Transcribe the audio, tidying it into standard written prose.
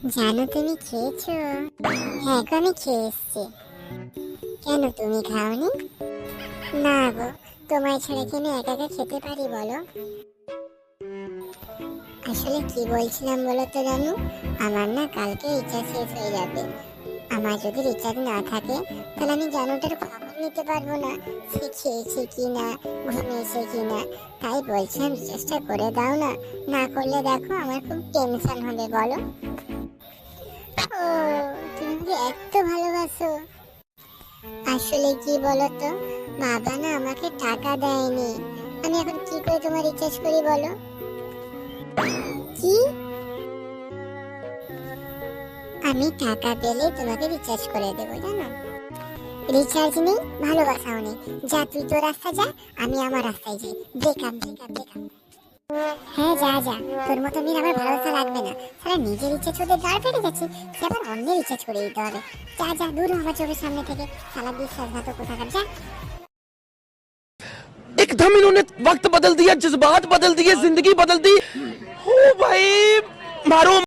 জানো তুমি খেয়েছো? হ্যাঁ গো, আমি খেয়ে এসছি। কেন তুমি খাওনি? না গো, তোমায় ছেড়ে কি আমি একা একা খেতে পারি বলো? আসলে কি বলছিলাম বলো তো জানো, আমার না কালকে রিচার্জ শেষ হয়ে যাবে। আমার যদি রিচার্জ না থাকে তাহলে আমি জানোটার খবর নিতে পারবো না, সে খেয়েছে কি না, ঘুমিয়েছে কি না। তাই বলছিলাম রিচার্জটা করে দাও না, না করলে দেখো আমার খুব টেনশন হবে বলো। ও, তুমি আমাকে এত ভালোবাসো। আসলে কি বলতো, বাবা না আমাকে টাকা দেয়নি। আমি এখন কি করে তোমার রিচার্জ করি বলো? কি? আমি টাকা পেলে তোমাকে রিচার্জ করে দেবো জানো? রিচার্জ নেই, ভালোবাসাও নেই। যা তুই তোর রাস্তা যা, আমি আমার রাস্তায় যাই। Breakup breakup breakup. হ্যাঁ যা যা, তোর মতো মেয়ের আমার ভালোবাসা লাগবে না। সারা নিজের রিচার্জ ওদের দাঁড় পেরে গেছে, সে আবার অন্যের রিচার্জ করে দিতে হবে। যা যা, দূর হ আমার চোখের সামনে থেকে। সালা বিশ্বাসঘাতক কোথাকার, যা। एकदम इन्होंने वक्त बदल दिया, जज्बात बदल दिए, जिंदगी बदल दी। ओ भाई मारो।